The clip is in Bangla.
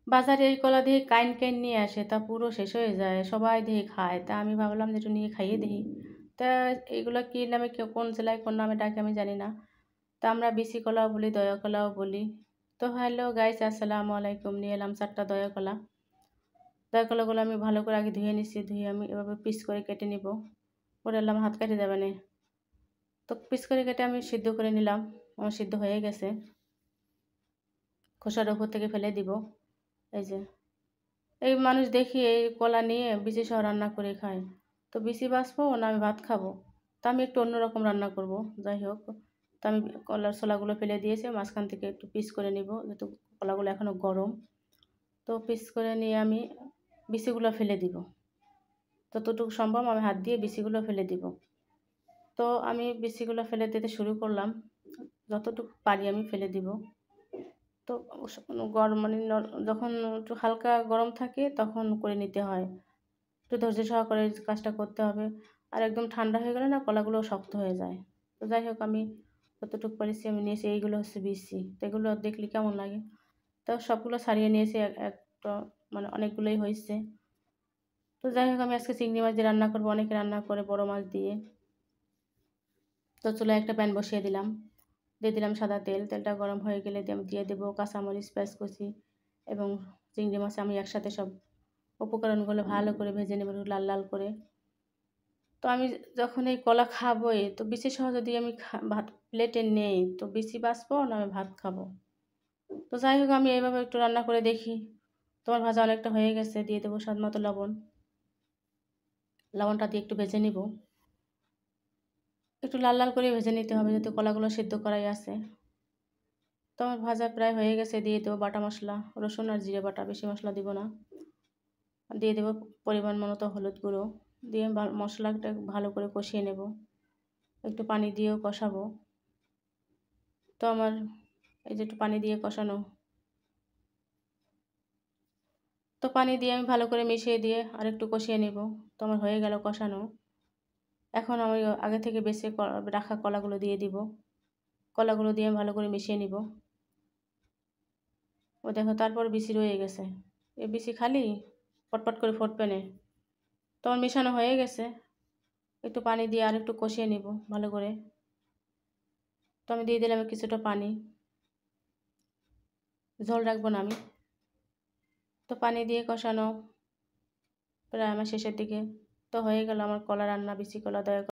বাজারে এই কলা দিয়ে কাইন কাইন নিয়ে আসে, তা পুরো শেষ হয়ে যায়, সবাই দিয়ে খায়। তা আমি ভাবলাম যে একটু নিয়ে খাইয়ে দিই। তা এগুলো কি নামে কেউ কোন জেলায় কোন নামে ডাকে আমি জানি না। তা আমরা বিসি কলাও বলি, দয়া কলাও বলি। তো হ্যালো গাইস, আসসালামু আলাইকুম। নিয়ে এলাম 4টা দয়া কলা। দয়া কলাগুলো আমি ভালো করে আগে ধুয়ে নিচ্ছি। ধুয়ে আমি এভাবে পিস করে কেটে নিব। ওরে আল্লাহ, আমার হাত কেটে যাবে না। তো পিস করে কেটে আমি সিদ্ধ করে নিলাম। আমার সিদ্ধ হয়ে গেছে। খোসার উপর থেকে ফেলে দিব। এই যে এই মানুষ দেখি এই কলা নিয়ে বিচি সহ রান্না করে খায়। তো বিচি বাছবো না আমি ভাত খাবো? তো আমি একটু অন্যরকম রান্না করব। যাই হোক, তো আমি কলার ছোলাগুলো ফেলে দিয়েছি, মাঝখান থেকে একটু পিস করে নিব, যেহেতু কলাগুলো এখনও গরম। তো পিস করে নিয়ে আমি বিচিগুলো ফেলে দিব। যতটুকু সম্ভব আমি হাত দিয়ে বিচিগুলো ফেলে দিব। তো আমি বিচিগুলো ফেলে দিতে শুরু করলাম। যতটুকু পারি আমি ফেলে দিব। তো গরম মানে যখন একটু হালকা গরম থাকে তখন করে নিতে হয়। একটু ধৈর্য সহকারে কাজটা করতে হবে। আর একদম ঠান্ডা হয়ে গেলে না কলাগুলো শক্ত হয়ে যায়। তো যাই হোক, আমি যতটুকু পেরেছি আমি নিয়েছি। এইগুলো হচ্ছে বিচি। তো এগুলো দেখলে কেমন লাগে? তো সবগুলো ছাড়িয়ে নিয়েছি। একটা মানে অনেকগুলোই হয়েছে। তো যাই হোক, আমি আজকে চিংড়ি মাছ দিয়ে রান্না করবো। অনেকে রান্না করে বড় মাছ দিয়ে। তো চুলায় একটা প্যান বসিয়ে দিলাম। দিয়ে দিলাম সাদা তেল। তেলটা গরম হয়ে গেলে আমি দিয়ে দেবো কাঁচামরিচ, পেঁয়াজ কুচি এবং চিংড়ি মাছ। আমি একসাথে সব উপকরণগুলো ভালো করে ভেজে নেব লাল লাল করে। তো আমি যখন এই কলা খাবোই, তো বিচি সহ যদি আমি ভাত প্লেটে নেই, তো বিচি বাছবো না আমি ভাত খাবো? তো যাই হোক, আমি এইভাবে একটু রান্না করে দেখি। তোমার ভাজা অনেকটা হয়ে গেছে। দিয়ে দেবো স্বাদ মতো লবণ। লবণটা দিয়ে একটু ভেজে নিব। একটু লাল লাল করে ভেজে নিতে হবে, যেহেতু কলাগুলো সিদ্ধ করাই আছে। তো আমার ভাজা প্রায় হয়ে গেছে। দিয়ে দেবো বাটা মশলা, রসুন আর জিরে বাটা, বেশি মশলা দিব না। দিয়ে দেবো পরিমাণ মতো হলুদ গুঁড়ো। দিয়ে মশলাটা ভালো করে কষিয়ে নেব। একটু পানি দিয়েও কষাবো। তো আমার এই যে একটু পানি দিয়ে কষানো, তো পানি দিয়ে আমি ভালো করে মিশিয়ে দিয়ে আর একটু কষিয়ে নেব। তো আমার হয়ে গেল কষানো। এখন আমি আগে থেকে বেছে রাখা কলাগুলো দিয়ে দিব। কলাগুলো দিয়ে ভালো করে মিশিয়ে নিব। ও দেখো, তারপর বিচি রয়ে গেছে। এই বিচি খালি পটপট করে ফুটবে না। তো আমার মেশানো হয়ে গেছে। একটু পানি দিয়ে আর একটু কষিয়ে নিব ভালো করে। তো আমি দিয়ে দিলাম কিছুটা পানি। ঝোল রাখবো না আমি। তো পানি দিয়ে কষানো প্রায় আমার শেষের দিকে। তো হয়ে গেল আমার কলা রান্না, বিচি কলা দয়া